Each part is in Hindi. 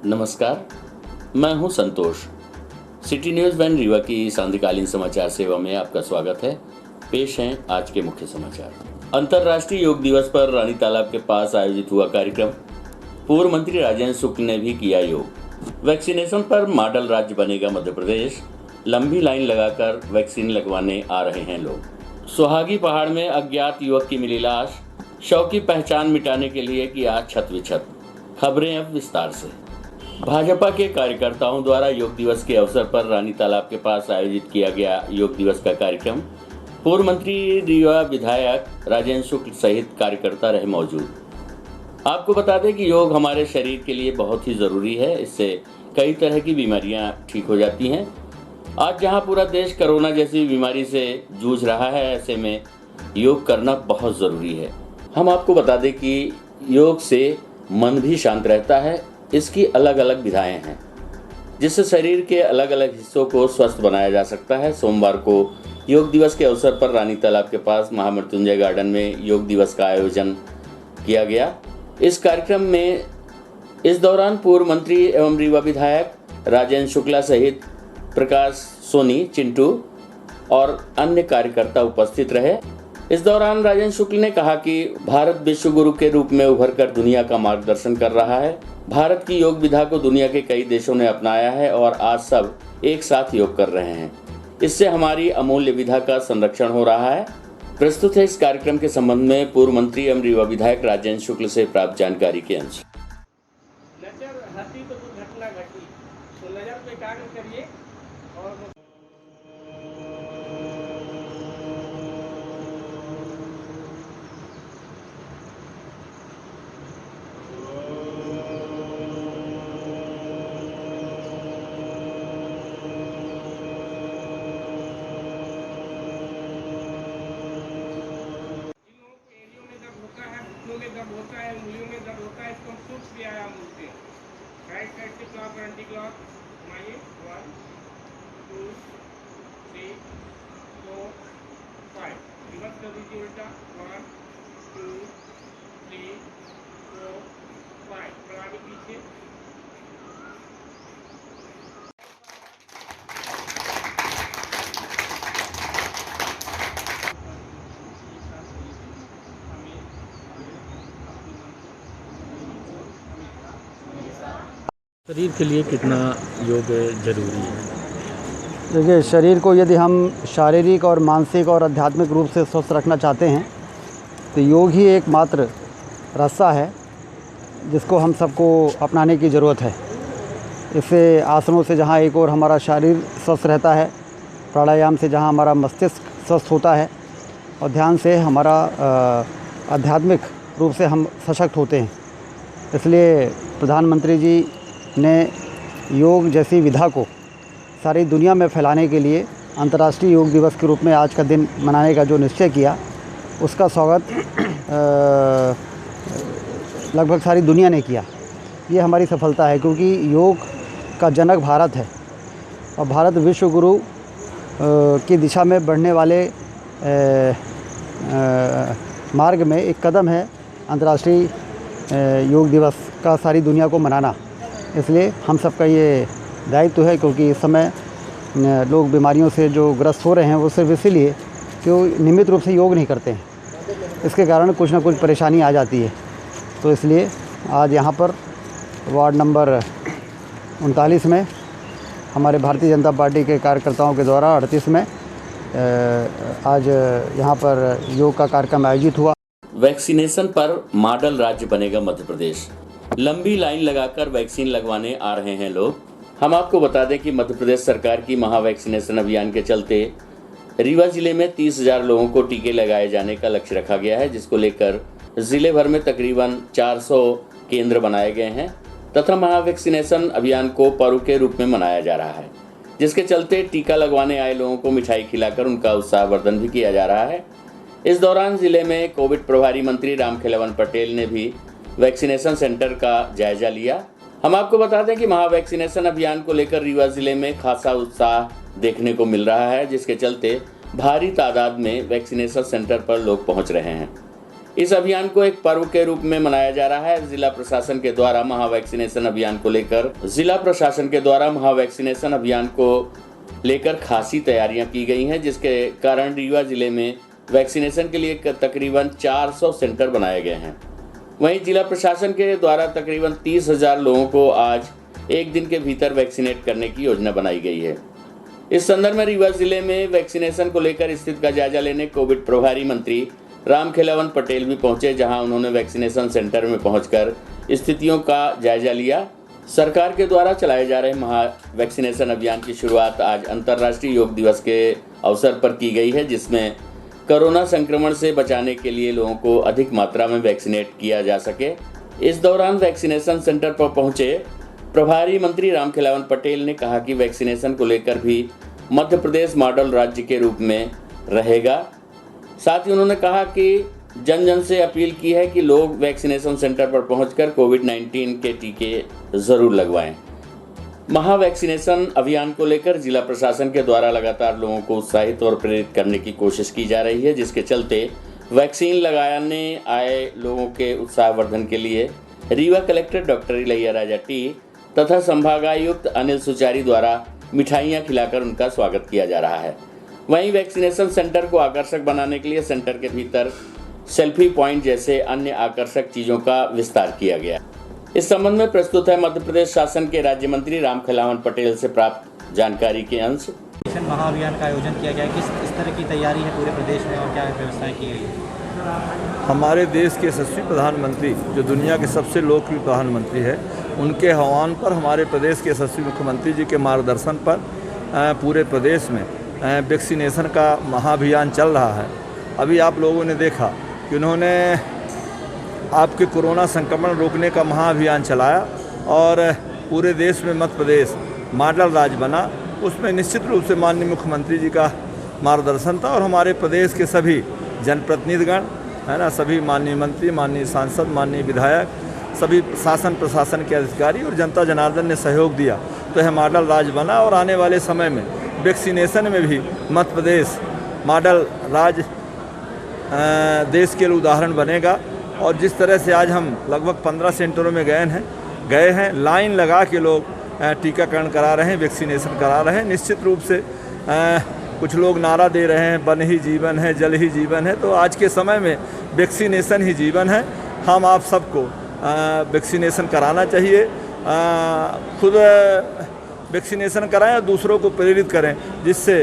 नमस्कार, मैं हूं संतोष। सिटी न्यूज़ वन रीवा की सांध्यकालीन समाचार सेवा में आपका स्वागत है। पेश हैं आज के मुख्य समाचार। अंतर्राष्ट्रीय योग दिवस पर रानी तालाब के पास आयोजित हुआ कार्यक्रम। पूर्व मंत्री राजेंद्र शुक्ल ने भी किया योग। वैक्सीनेशन पर मॉडल राज्य बनेगा मध्य प्रदेश। लंबी लाइन लगाकर वैक्सीन लगवाने आ रहे हैं लोग। सुहागी पहाड़ में अज्ञात युवक की मिली लाश। शव की पहचान मिटाने के लिए किया छत विछत। खबरें अब विस्तार से। भाजपा के कार्यकर्ताओं द्वारा योग दिवस के अवसर पर रानी तालाब के पास आयोजित किया गया योग दिवस का कार्यक्रम। पूर्व मंत्री रीवा विधायक राजेंद्र शुक्ल सहित कार्यकर्ता रहे मौजूद। आपको बता दें कि योग हमारे शरीर के लिए बहुत ही जरूरी है। इससे कई तरह की बीमारियां ठीक हो जाती हैं। आज जहां पूरा देश कोरोना जैसी बीमारी से जूझ रहा है, ऐसे में योग करना बहुत जरूरी है। हम आपको बता दें कि योग से मन भी शांत रहता है। इसकी अलग अलग विधाएं हैं जिससे शरीर के अलग अलग हिस्सों को स्वस्थ बनाया जा सकता है। सोमवार को योग दिवस के अवसर पर रानी तालाब के पास महामृत्युंजय गार्डन में योग दिवस का आयोजन किया गया। इस कार्यक्रम में इस दौरान पूर्व मंत्री एवं रीवा विधायक राजेंद्र शुक्ला सहित प्रकाश सोनी, चिंटू और अन्य कार्यकर्ता उपस्थित रहे। इस दौरान राजेंद्र शुक्ल ने कहा कि भारत विश्व गुरु के रूप में उभरकर दुनिया का मार्गदर्शन कर रहा है। भारत की योग विधा को दुनिया के कई देशों ने अपनाया है और आज सब एक साथ योग कर रहे हैं। इससे हमारी अमूल्य विधा का संरक्षण हो रहा है। प्रस्तुत है इस कार्यक्रम के संबंध में पूर्व मंत्री एवं रीवा विधायक राजेंद्र शुक्ल से प्राप्त जानकारी के अंश। नजर हटी तो दुर्घटना घटी, तो नजर पे कार्य करिए और में दर्द होता है, उंगलियों में दर्द होता है, इसको हम सूक्ष्म व्यायाम बोलते हैं। राइट साइड से क्लॉक और एंटी क्लॉक घुमाइए। 1 2 3 4 5। रिवर्स कर दीजिए उल्टा। 1 2 3 4 5। फिर आगे पीछे। शरीर के लिए कितना योग जरूरी है? देखिए, शरीर को यदि हम शारीरिक और मानसिक और आध्यात्मिक रूप से स्वस्थ रखना चाहते हैं तो योग ही एकमात्र रास्ता है जिसको हम सबको अपनाने की ज़रूरत है। इससे आसनों से जहाँ एक और हमारा शरीर स्वस्थ रहता है, प्राणायाम से जहाँ हमारा मस्तिष्क स्वस्थ होता है और ध्यान से हमारा आध्यात्मिक रूप से हम सशक्त होते हैं। इसलिए प्रधानमंत्री जी ने योग जैसी विधा को सारी दुनिया में फैलाने के लिए अंतर्राष्ट्रीय योग दिवस के रूप में आज का दिन मनाने का जो निश्चय किया, उसका स्वागत लगभग सारी दुनिया ने किया। ये हमारी सफलता है क्योंकि योग का जनक भारत है और भारत विश्व गुरु की दिशा में बढ़ने वाले मार्ग में एक कदम है अंतर्राष्ट्रीय योग दिवस का सारी दुनिया को मनाना। इसलिए हम सबका ये दायित्व है क्योंकि इस समय लोग बीमारियों से जो ग्रस्त हो रहे हैं वो सिर्फ इसीलिए कि वो नियमित रूप से योग नहीं करते हैं। इसके कारण कुछ ना कुछ परेशानी आ जाती है। तो इसलिए आज यहाँ पर वार्ड नंबर 39 में हमारे भारतीय जनता पार्टी के कार्यकर्ताओं के द्वारा 38 में आज यहाँ पर योग का कार्यक्रम आयोजित हुआ। वैक्सीनेशन पर मॉडल राज्य बनेगा मध्य प्रदेश। लंबी लाइन लगाकर वैक्सीन लगवाने आ रहे हैं लोग। हम आपको बता दें कि मध्य प्रदेश सरकार की महा वैक्सीनेशन अभियान के चलते रीवा जिले में 30,000 लोगों को टीके लगाए जाने का लक्ष्य रखा गया है, जिसको लेकर जिले भर में तकरीबन 400 केंद्र बनाए गए हैं तथा महा वैक्सीनेशन अभियान को पर्व के रूप में मनाया जा रहा है, जिसके चलते टीका लगवाने आए लोगों को मिठाई खिलाकर उनका उत्साहवर्धन भी किया जा रहा है। इस दौरान जिले में कोविड प्रभारी मंत्री रामखेलावन पटेल ने भी वैक्सीनेशन सेंटर का जायजा लिया। हम आपको बता दें कि महा वैक्सीनेशन अभियान को लेकर रीवा जिले में खासा उत्साह देखने को मिल रहा है, जिसके चलते भारी तादाद में वैक्सीनेशन सेंटर पर लोग पहुंच रहे हैं। इस अभियान को एक पर्व के रूप में मनाया जा रहा है। जिला प्रशासन के द्वारा महावैक्सीनेशन अभियान को लेकर खासी तैयारियां की गई हैं, जिसके कारण रीवा जिले में वैक्सीनेशन के लिए तकरीबन 400 सेंटर बनाए गए हैं। वहीं जिला प्रशासन के द्वारा तकरीबन 30,000 लोगों को आज एक दिन के भीतर वैक्सीनेट करने की योजना बनाई गई है। इस संदर्भ में रीवा जिले में वैक्सीनेशन को लेकर स्थिति का जायजा लेने कोविड प्रभारी मंत्री रामखेलावन पटेल भी पहुंचे, जहां उन्होंने वैक्सीनेशन सेंटर में पहुंचकर स्थितियों का जायजा लिया। सरकार के द्वारा चलाए जा रहे महा वैक्सीनेशन अभियान की शुरुआत आज अंतर्राष्ट्रीय योग दिवस के अवसर पर की गई है, जिसमें कोरोना संक्रमण से बचाने के लिए लोगों को अधिक मात्रा में वैक्सीनेट किया जा सके। इस दौरान वैक्सीनेशन सेंटर पर पहुंचे प्रभारी मंत्री रामखेलावन पटेल ने कहा कि वैक्सीनेशन को लेकर भी मध्य प्रदेश मॉडल राज्य के रूप में रहेगा। साथ ही उन्होंने कहा कि जन जन से अपील की है कि लोग वैक्सीनेशन सेंटर पर पहुंचकर कोविड-19 के टीके जरूर लगवाएं। महा वैक्सीनेशन अभियान को लेकर जिला प्रशासन के द्वारा लगातार लोगों को उत्साहित और प्रेरित करने की कोशिश की जा रही है, जिसके चलते वैक्सीन लगाने आए लोगों के उत्साहवर्धन के लिए Rewa collector doctor Ilaiya Raja T तथा संभागायुक्त अनिल सुचारी द्वारा मिठाइयां खिलाकर उनका स्वागत किया जा रहा है। वहीं वैक्सीनेशन सेंटर को आकर्षक बनाने के लिए सेंटर के भीतर सेल्फी पॉइंट जैसे अन्य आकर्षक चीज़ों का विस्तार किया गया। इस संबंध में प्रस्तुत है मध्य प्रदेश शासन के राज्य मंत्री रामखेलावन पटेल से प्राप्त जानकारी के अंश। महाअभियान का आयोजन किया गया है, किस तरह की तैयारी है पूरे प्रदेश में और क्या व्यवस्थाएं की गई है? हमारे देश के यशस्वी प्रधानमंत्री, जो दुनिया के सबसे लोकप्रिय प्रधानमंत्री है, उनके आह्वान पर हमारे प्रदेश के यशस्वी मुख्यमंत्री जी के मार्गदर्शन पर पूरे प्रदेश में वैक्सीनेशन का महाअभियान चल रहा है। अभी आप लोगों ने देखा कि उन्होंने आपके कोरोना संक्रमण रोकने का महाअभियान चलाया और पूरे देश में मध्य प्रदेश मॉडल राज्य बना। उसमें निश्चित रूप से माननीय मुख्यमंत्री जी का मार्गदर्शन था और हमारे प्रदेश के सभी जनप्रतिनिधिगण है ना, सभी माननीय मंत्री, माननीय सांसद, माननीय विधायक, सभी शासन प्रशासन के अधिकारी और जनता जनार्दन ने सहयोग दिया तो यह मॉडल राज्य बना। और आने वाले समय में वैक्सीनेशन में भी मध्य प्रदेश मॉडल राज्य देश के लिए उदाहरण बनेगा। और जिस तरह से आज हम लगभग 15 सेंटरों में गए हैं, लाइन लगा के लोग टीकाकरण करा रहे हैं, वैक्सीनेशन करा रहे हैं। निश्चित रूप से कुछ लोग नारा दे रहे हैं वन ही जीवन है, जल ही जीवन है, तो आज के समय में वैक्सीनेशन ही जीवन है। हम आप सबको वैक्सीनेशन कराना चाहिए, खुद वैक्सीनेशन कराएं और दूसरों को प्रेरित करें, जिससे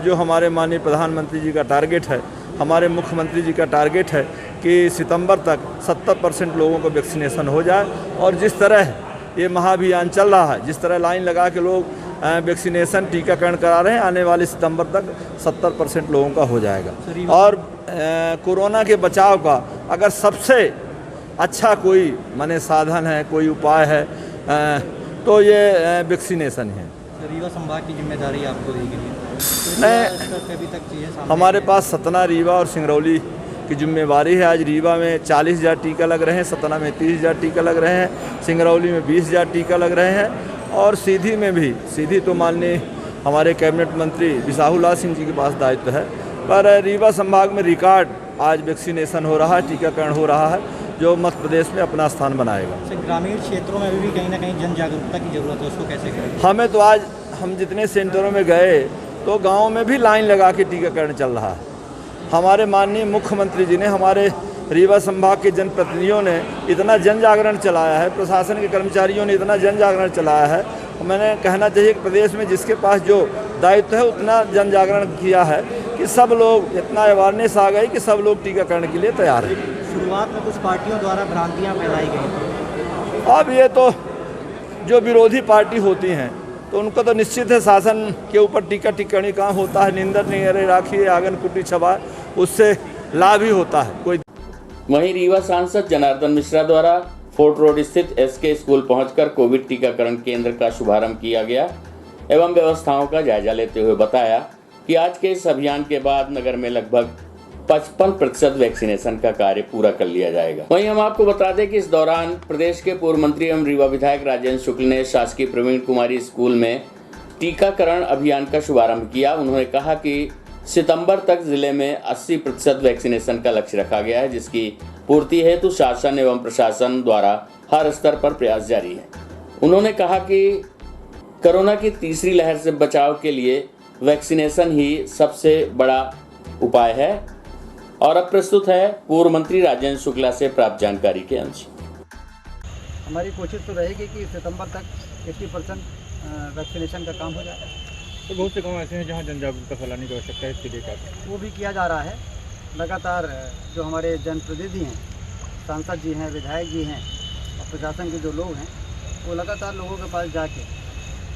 जो हमारे माननीय प्रधानमंत्री जी का टारगेट है, हमारे मुख्यमंत्री जी का टारगेट है कि सितंबर तक 70% लोगों को वैक्सीनेशन हो जाए। और जिस तरह ये महाअभियान चल रहा है, जिस तरह लाइन लगा के लोग वैक्सीनेशन टीकाकरण करा रहे हैं, आने वाले सितंबर तक 70% लोगों का हो जाएगा। और कोरोना के बचाव का अगर सबसे अच्छा कोई माने साधन है, कोई उपाय है, तो ये वैक्सीनेशन है। रीवा संभाग की जिम्मेदारी आपको दी गई है? अभी तक चीज़ें हमारे पास सतना, रीवा और सिंगरौली की जिम्मेवारी है। आज रीवा में 40,000 टीका लग रहे हैं, सतना में 30,000 टीका लग रहे हैं, सिंगरौली में 20,000 टीका लग रहे हैं और सीधी में भी, सीधी तो माननीय हमारे कैबिनेट मंत्री बिसाहू लाल सिंह जी के पास दायित्व है, पर रीवा संभाग में रिकॉर्ड आज वैक्सीनेशन हो रहा है, टीकाकरण हो रहा है, जो मध्य प्रदेश में अपना स्थान बनाएगा। ग्रामीण क्षेत्रों में अभी भी कहीं ना कहीं जन जागरूकता की ज़रूरत है, उसको कैसे करें? हमें तो आज हम जितने सेंटरों में गए तो गाँव में भी लाइन लगा के टीकाकरण चल रहा है। हमारे माननीय मुख्यमंत्री जी ने, हमारे रीवा संभाग के जनप्रतिनिधियों ने इतना जन जागरण चलाया है, प्रशासन के कर्मचारियों ने इतना जन जागरण चलाया है। मैंने कहना चाहिए कि प्रदेश में जिसके पास जो दायित्व है उतना जन जागरण किया है कि सब लोग, इतना अवेयरनेस आ गई कि सब लोग टीकाकरण के लिए तैयार हैं। शुरुआत में कुछ पार्टियों द्वारा भ्रांतियाँ फैलाई गई, अब ये तो जो विरोधी पार्टी होती हैं तो उनको तो निश्चित है शासन के ऊपर टीका टिप्पणी कहाँ होता है, निंदर निगरे राखी आंगन कुटी छबा, उससे लाभ ही होता है कोई। वहीं रीवा सांसद जनार्दन मिश्रा द्वारा फोर्ट रोड स्थित एसके स्कूल पहुंचकर कोविड टीकाकरण केंद्र का शुभारंभ किया गया एवं व्यवस्थाओं का जायजा लेते हुए बताया कि आज के इस अभियान के बाद नगर में लगभग 55% वैक्सीनेशन का कार्य पूरा कर लिया जाएगा। वहीं हम आपको बता दें कि इस दौरान प्रदेश के पूर्व मंत्री एवं रीवा विधायक राजेंद्र शुक्ल ने शासकीय प्रवीण कुमारी स्कूल में टीकाकरण अभियान का शुभारंभ किया। उन्होंने कहा कि सितंबर तक जिले में 80% वैक्सीनेशन का लक्ष्य रखा गया है, जिसकी पूर्ति हेतु शासन एवं प्रशासन द्वारा हर स्तर पर प्रयास जारी है। उन्होंने कहा कि कोरोना की तीसरी लहर से बचाव के लिए वैक्सीनेशन ही सबसे बड़ा उपाय है। और अब प्रस्तुत है पूर्व मंत्री राजेंद्र शुक्ला से प्राप्त जानकारी के अंश। हमारी कोशिश तो रहेगी कि सितंबर तक 80% वैक्सीनेशन का काम हो जाए। तो बहुत से गाँव ऐसे हैं जहाँ जन जागरूकता फैलाने की आवश्यकता है, इसके लिए क्या वो भी किया जा रहा है। लगातार जो हमारे जनप्रतिनिधि हैं, सांसद जी हैं, विधायक जी हैं और प्रशासन के जो लोग हैं, वो लगातार लोगों के पास जाके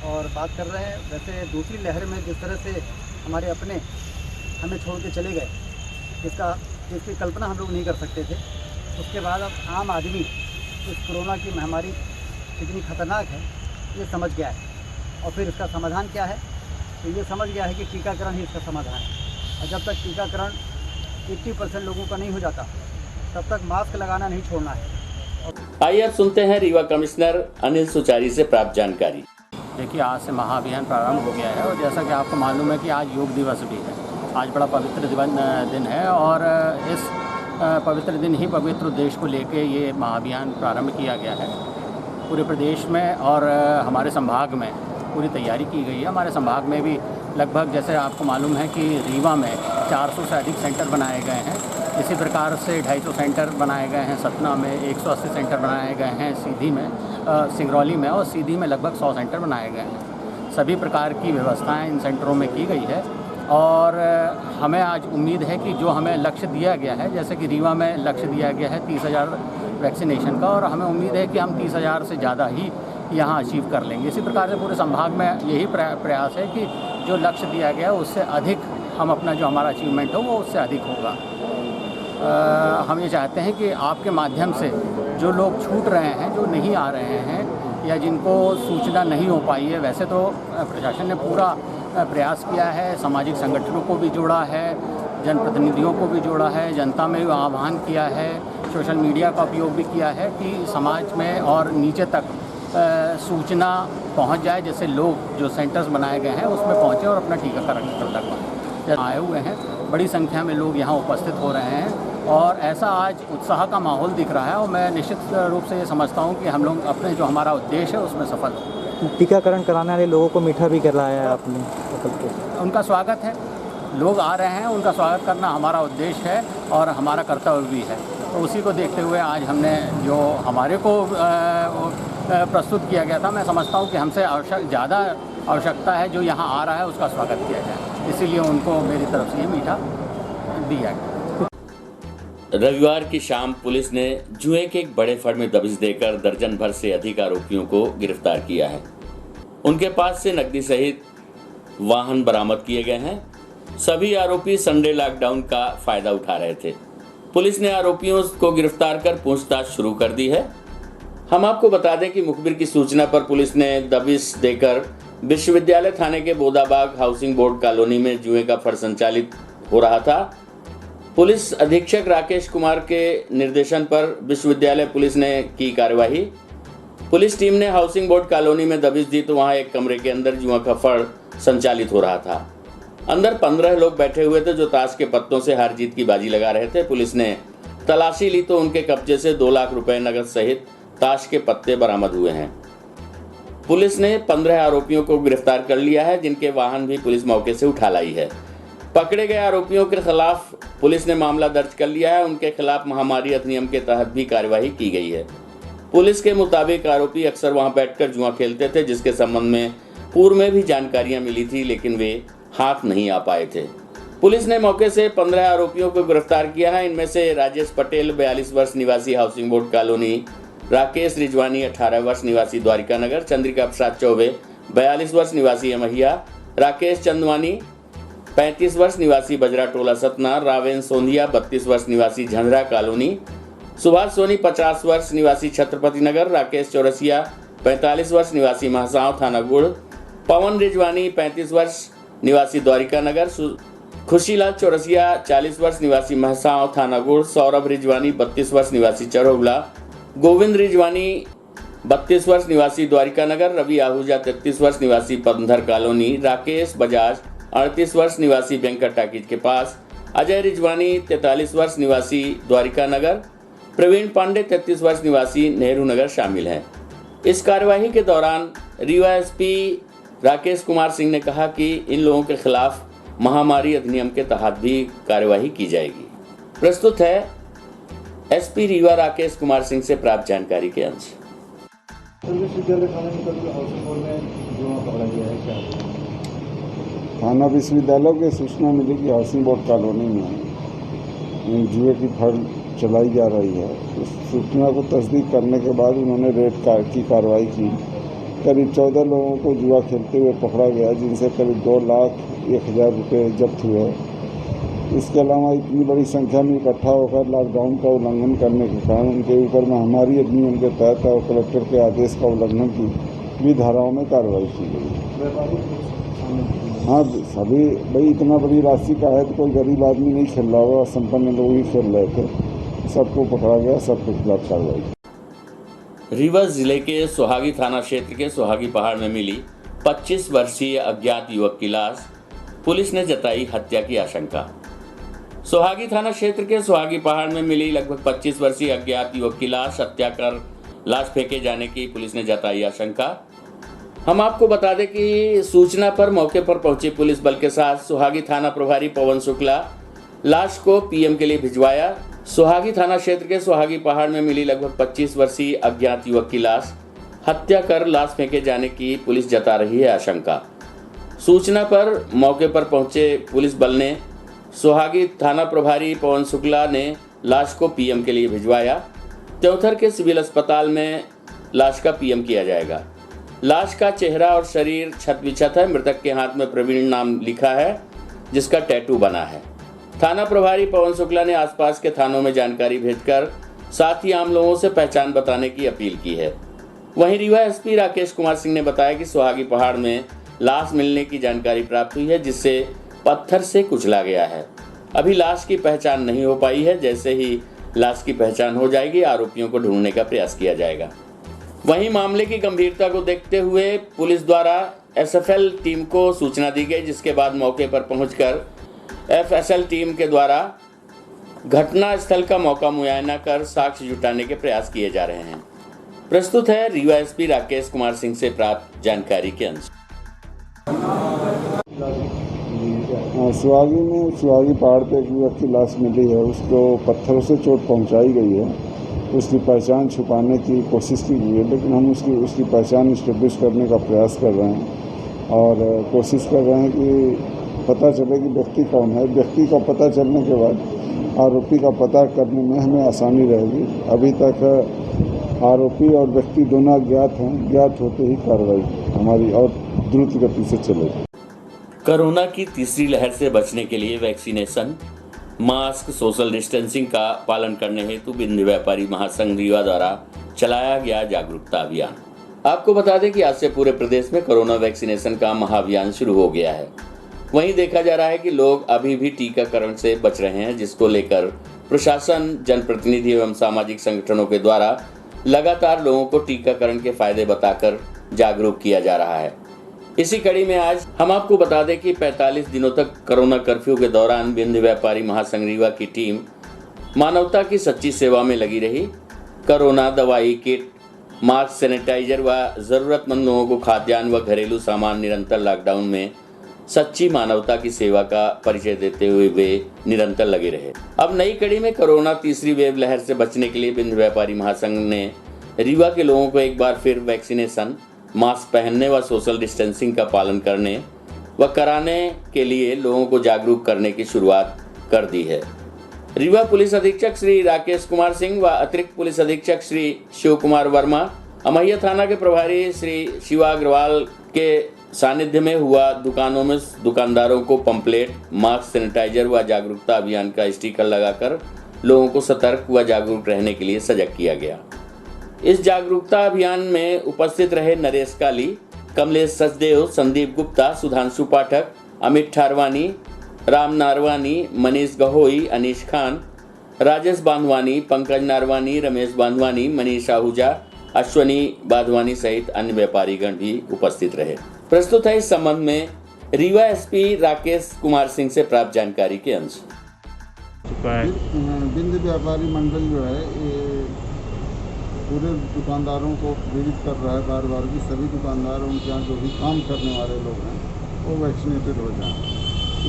और बात कर रहे हैं। वैसे दूसरी लहर में जिस तरह से हमारे अपने हमें छोड़ के चले गए, जिसकी कल्पना हम लोग नहीं कर सकते थे, उसके बाद अब आम आदमी इस कोरोना की महामारी कितनी खतरनाक है ये समझ गया है। और फिर इसका समाधान क्या है, तो ये समझ गया है कि टीकाकरण ही इसका समाधान है। और जब तक टीकाकरण 80% लोगों का नहीं हो जाता, तब तक मास्क लगाना नहीं छोड़ना है। आइए अब सुनते हैं रीवा कमिश्नर अनिल सुचारी से प्राप्त जानकारी। देखिए, आज से महाअभियान प्रारंभ हो गया है और जैसा कि आपको मालूम है कि आज योग दिवस भी है। आज बड़ा पवित्र दिन है और इस पवित्र दिन ही पवित्र उद्देश्य को लेके ये महाअभियान प्रारंभ किया गया है। पूरे प्रदेश में और हमारे संभाग में पूरी तैयारी की गई है। हमारे संभाग में भी लगभग, जैसे आपको मालूम है कि रीवा में 400 से अधिक सेंटर बनाए गए हैं। इसी प्रकार से 250 सेंटर बनाए गए हैं सतना में, 180 सेंटर बनाए गए हैं सीधी में, सिंगरौली में, और सीधी में लगभग 100 सेंटर बनाए गए हैं। सभी प्रकार की व्यवस्थाएं इन सेंटरों में की गई है और हमें आज उम्मीद है कि जो हमें लक्ष्य दिया गया है, जैसे कि रीवा में लक्ष्य दिया गया है 30,000 वैक्सीनेशन का, और हमें उम्मीद है कि हम 30,000 से ज़्यादा ही यहाँ अचीव कर लेंगे। इसी प्रकार से पूरे संभाग में यही प्रयास है कि जो लक्ष्य दिया गया है उससे अधिक हम अपना जो हमारा अचीवमेंट हो वो उससे अधिक होगा। हम ये चाहते हैं कि आपके माध्यम से जो लोग छूट रहे हैं, जो नहीं आ रहे हैं या जिनको सूचना नहीं हो पाई है, वैसे तो प्रशासन ने पूरा प्रयास किया है, सामाजिक संगठनों को भी जोड़ा है, जनप्रतिनिधियों को भी जोड़ा है, जनता में भी आह्वान किया है, सोशल मीडिया का उपयोग भी किया है कि समाज में और नीचे तक सूचना पहुंच जाए, जैसे लोग जो सेंटर्स बनाए गए हैं उसमें पहुंचे और अपना टीकाकरण करवाएं। आए हुए हैं, बड़ी संख्या में लोग यहाँ उपस्थित हो रहे हैं और ऐसा आज उत्साह का माहौल दिख रहा है और मैं निश्चित रूप से ये समझता हूँ कि हम लोग अपने जो हमारा उद्देश्य है उसमें सफल हो। टीकाकरण कराने वाले लोगों को मीठा भी कराया है आपने? उनका स्वागत है, लोग आ रहे हैं, उनका स्वागत करना हमारा उद्देश्य है और हमारा कर्तव्य भी है। तो उसी को देखते हुए आज हमने जो हमारे को प्रस्तुत किया गया था, मैं समझता हूँ कि हमसे ज़्यादा आवश्यकता है जो यहाँ आ रहा है उसका स्वागत किया जाए, इसीलिए उनको मेरी तरफ से ये मीठा दिया गया। रविवार की शाम पुलिस ने जुए के एक बड़े फड़ में दबिश देकर दर्जन भर से अधिक आरोपियों को गिरफ्तार किया है। उनके पास से नकदी सहित वाहन बरामद किए गए हैं। सभी आरोपी संडे लॉकडाउन का फायदा उठा रहे थे। पुलिस ने आरोपियों को गिरफ्तार कर पूछताछ शुरू कर दी है। हम आपको बता दें कि मुखबिर की सूचना पर पुलिस ने दबिश देकर विश्वविद्यालय थाने के बोदाबाग हाउसिंग बोर्ड कॉलोनी में जुए का फड़ संचालित हो रहा था। पुलिस अधीक्षक राकेश कुमार के निर्देशन पर विश्वविद्यालय पुलिस ने की कार्यवाही। पुलिस टीम ने हाउसिंग बोर्ड कॉलोनी में दबिश दी तो वहां एक कमरे के अंदर जुआ का फड़ संचालित हो रहा था। अंदर 15 लोग बैठे हुए थे जो ताश के पत्तों से हार जीत की बाजी लगा रहे थे। पुलिस ने तलाशी ली तो उनके कब्जे से 2 लाख रुपए नगद सहित ताश के पत्ते बरामद हुए हैं। पुलिस ने 15 आरोपियों को गिरफ्तार कर लिया है, जिनके वाहन भी पुलिस मौके से उठा लाई है। पकड़े गए आरोपियों के खिलाफ पुलिस ने मामला दर्ज कर लिया है। उनके खिलाफ महामारी अधिनियम के तहत भी कार्यवाही की गई है। पुलिस के मुताबिक आरोपी अक्सर वहां बैठकर जुआ खेलते थे, जिसके संबंध में पूर्व में भी जानकारियां मिली थी, लेकिन वे हाथ नहीं आ पाए थे। पुलिस ने मौके से 15 आरोपियों को गिरफ्तार किया है। इनमें से राजेश पटेल 42 वर्ष निवासी housing board colony, Rakesh Rizwani 18 वर्ष निवासी द्वारिका नगर, चंद्रिका प्रसाद चौबे 42 वर्ष निवासी अमहिया, राकेश चंदवानी 35 वर्ष निवासी बजरा टोला सतना, रावेन सोंधिया 32 वर्ष निवासी झंझरा कॉलोनी, सुभाष सोनी 50 वर्ष निवासी छत्रपति नगर, राकेश चौरसिया 45 वर्ष निवासी महसाव थाना गुड़, पवन रिजवानी 35 वर्ष निवासी द्वारिका नगर, खुशीलाल चौरसिया 40 वर्ष निवासी महसाव थाना गुड़, सौरभ रिजवानी 32 वर्ष निवासी चरौगला, गोविंद रिजवानी 32 वर्ष निवासी द्वारिका नगर, रवि आहूजा 33 वर्ष निवासी पंधर कॉलोनी, राकेश बजाज 38 वर्ष निवासी वेंकट टाकीज के पास, अजय रिजवानी 43 वर्ष निवासी द्वारिका नगर, प्रवीण पांडे 33 वर्ष निवासी नेहरू नगर शामिल हैं। इस कार्यवाही के दौरान रीवा एसपी राकेश कुमार सिंह ने कहा कि इन लोगों के खिलाफ महामारी अधिनियम के तहत भी कार्यवाही की जाएगी। प्रस्तुत है एसपी रीवा राकेश कुमार सिंह से प्राप्त जानकारी के अंश। थाना विश्वविद्यालय की सूचना मिली कि हाउसिंग बोर्ड कॉलोनी में जुए की फर्म चलाई जा रही है। इस सूचना को तस्दीक करने के बाद उन्होंने रेड की कार्रवाई की। करीब 14 लोगों को जुआ खेलते हुए पकड़ा गया, जिनसे करीब 2,01,000 रुपये जब्त हुए। इसके अलावा इतनी बड़ी संख्या में इकट्ठा होकर लॉकडाउन का उल्लंघन करने के कारण उनके ऊपर महामारी अधिनियम के तहत और कलेक्टर के आदेश का उल्लंघन की भी धाराओं में कार्रवाई की गई। हाँ, सभी भाई इतना बड़ी राशि का है तो कोई गरीब आदमी नहीं खेल रहा होगा, संपन्न लोग ही खेल रहे थे। सबको पकड़ा गया, सबके खिलाफ कार्रवाई। रीवा जिले के सोहागी थाना क्षेत्र के सोहागी पहाड़ में मिली 25 वर्षीय अज्ञात युवक की लाश, पुलिस ने जताई हत्या की आशंका। सोहागी थाना क्षेत्र के सोहागी पहाड़ में मिली लगभग 25 वर्षीय अज्ञात युवक की लाश हत्या कर लाश फेंके जाने की पुलिस ने जताई आशंका। हम आपको बता दें कि सूचना पर मौके पर पहुंची पुलिस बल के साथ सोहागी थाना प्रभारी पवन शुक्ला लाश को पीएम के लिए भिजवाया। सोहागी थाना क्षेत्र के सोहागी पहाड़ में मिली लगभग 25 वर्षीय अज्ञात युवक की लाश हत्या कर लाश फेंके जाने की पुलिस जता रही है आशंका। सूचना पर मौके पर पहुंचे पुलिस बल ने सोहागी थाना प्रभारी पवन शुक्ला ने लाश को पीएम के लिए भिजवाया। त्योथर के सिविल अस्पताल में लाश का पीएम किया जाएगा। लाश का चेहरा और शरीर छत बिछत है। मृतक के हाथ में प्रवीण नाम लिखा है, जिसका टैटू बना है। थाना प्रभारी पवन शुक्ला ने आसपास के थानों में जानकारी भेजकर साथ ही आम लोगों से पहचान बताने की अपील की है। वहीं रीवा एसपी राकेश कुमार सिंह ने बताया कि सोहागी पहाड़ में लाश मिलने की जानकारी प्राप्त हुई है, जिससे पत्थर से कुचला गया है। अभी लाश की पहचान नहीं हो पाई है। जैसे ही लाश की पहचान हो जाएगी, आरोपियों को ढूंढने का प्रयास किया जाएगा। वहीं मामले की गंभीरता को देखते हुए पुलिस द्वारा एसएफएल टीम को सूचना दी गई, जिसके बाद मौके पर पहुंचकर एफएसएल टीम के द्वारा घटना स्थल का मौका मुआयना कर साक्ष्य जुटाने के प्रयास किए जा रहे हैं। प्रस्तुत है रीवा एसपी राकेश कुमार सिंह से प्राप्त जानकारी के अंश। सुहागी पहाड़ पे एक युवक की लाश मिली है। उसको पत्थरों से चोट पहुंचाई गई है। उसकी पहचान छुपाने की कोशिश की गई है, लेकिन हम उसकी पहचान इस्टेब्लिश करने का प्रयास कर रहे हैं और कोशिश कर रहे हैं कि पता चले कि व्यक्ति कौन है। व्यक्ति का पता चलने के बाद आरोपी का पता करने में हमें आसानी रहेगी। अभी तक आरोपी और व्यक्ति दोनों अज्ञात हैं। ज्ञात होते ही कार्रवाई हमारी और द्रुत गति से चलेगी। कोरोना की तीसरी लहर से बचने के लिए वैक्सीनेशन, मास्क, सोशल डिस्टेंसिंग का पालन करने हेतु बिंद व्यापारी महासंघ रीवा द्वारा चलाया गया जागरूकता अभियान। आपको बता दें कि आज से पूरे प्रदेश में कोरोना वैक्सीनेशन का महाअभियान शुरू हो गया है। वहीं देखा जा रहा है कि लोग अभी भी टीकाकरण से बच रहे हैं, जिसको लेकर प्रशासन, जनप्रतिनिधि एवं सामाजिक संगठनों के द्वारा लगातार लोगों को टीकाकरण के फायदे बताकर जागरूक किया जा रहा है। इसी कड़ी में आज हम आपको बता दें कि 45 दिनों तक कोरोना कर्फ्यू के दौरान बिंद व्यापारी महासंघ रीवा की टीम मानवता की सच्ची सेवा में लगी रही। कोरोना दवाई किट, मास्क, सैनिटाइजर व ज़रूरतमंद लोगों को खाद्यान्न व घरेलू सामान निरंतर लॉकडाउन में सच्ची मानवता की सेवा का परिचय देते हुए वे निरंतर लगे रहे। अब नई कड़ी में कोरोना तीसरी वेव लहर से बचने के लिए बिंद व्यापारी महासंघ ने रीवा के लोगों को एक बार फिर वैक्सीनेशन, मास्क पहनने व सोशल डिस्टेंसिंग का पालन करने व कराने के लिए लोगों को जागरूक करने की शुरुआत कर दी है। रीवा पुलिस अधीक्षक श्री राकेश कुमार सिंह व अतिरिक्त पुलिस अधीक्षक श्री शिव कुमार वर्मा, अमैया थाना के प्रभारी श्री शिवा अग्रवाल के सानिध्य में हुआ दुकानों में दुकानदारों को पंपलेट, मास्क, सैनिटाइजर व जागरूकता अभियान का स्टिकर लगाकर लोगों को सतर्क व जागरूक रहने के लिए सजग किया गया। इस जागरूकता अभियान में उपस्थित रहे नरेश काली, कमलेश सचदेव, संदीप गुप्ता, सुधांशु पाठक, अमित ठारवानी, राम नारवानी, मनीष गहोई, अनीश खान, राजेश बांधवानी, पंकज नारवानी, रमेश बांधवानी, मनीष आहूजा, अश्वनी बाधवानी सहित अन्य व्यापारीगण भी उपस्थित रहे। प्रस्तुत है इस संबंध में रीवा एसपी राकेश कुमार सिंह से प्राप्त जानकारी के अंश। चुका है। बिंद व्यापारी मंडल जो है ये पूरे दुकानदारों को प्रेरित कर रहा है बार बार कि सभी दुकानदार उनके यहाँ जो भी काम करने वाले लोग हैं वो वैक्सीनेटेड हो जाएं।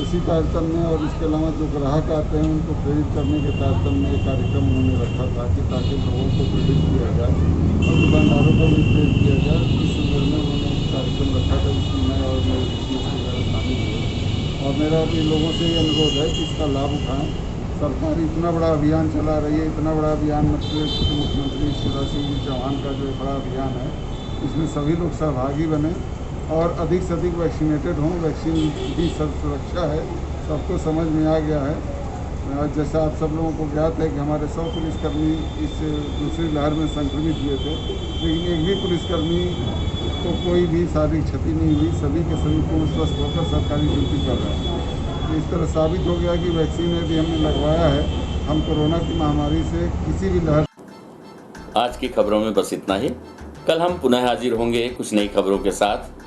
इसी तारतम्य में और इसके अलावा जो ग्राहक आते हैं उनको प्रेरित करने के तारतम्य में एक कार्यक्रम उन्होंने रखा था कि ताकि लोगों को प्रेरित किया जाए और दुकानदारों को भी प्रेरित किया जाए। इस संदर्भ में उन्होंने एक कार्यक्रम रखा था जिसमें मैं और मेरे बिजनेस वगैरह शामिल हुए और मेरा भी लोगों से ये अनुरोध है कि इसका लाभ उठाएँ। सरकार इतना बड़ा अभियान चला रही है, इतना बड़ा अभियान मतलब मुख्यमंत्री शिवराज सिंह जी चौहान का जो बड़ा अभियान है इसमें सभी लोग सहभागी बने और अधिक से अधिक वैक्सीनेटेड हों। वैक्सीन भी सुरक्षा है, सबको समझ में आ गया है। जैसा आप सब लोगों को ज्ञात है कि हमारे 100 पुलिसकर्मी इस दूसरी लहर में संक्रमित हुए थे, लेकिन एक भी पुलिसकर्मी को कोई भी शारीरिक क्षति नहीं हुई। सभी के सभी पूर्ण स्वस्थ होकर सरकारी ड्यूटी कर रहे हैं। इस तरह साबित हो गया कि वैक्सीन यदि हमने लगवाया है हम कोरोना की महामारी से किसी भी लहर। आज की खबरों में बस इतना ही। कल हम पुनः हाजिर होंगे कुछ नई खबरों के साथ।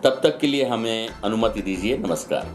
तब तक के लिए हमें अनुमति दीजिए। नमस्कार।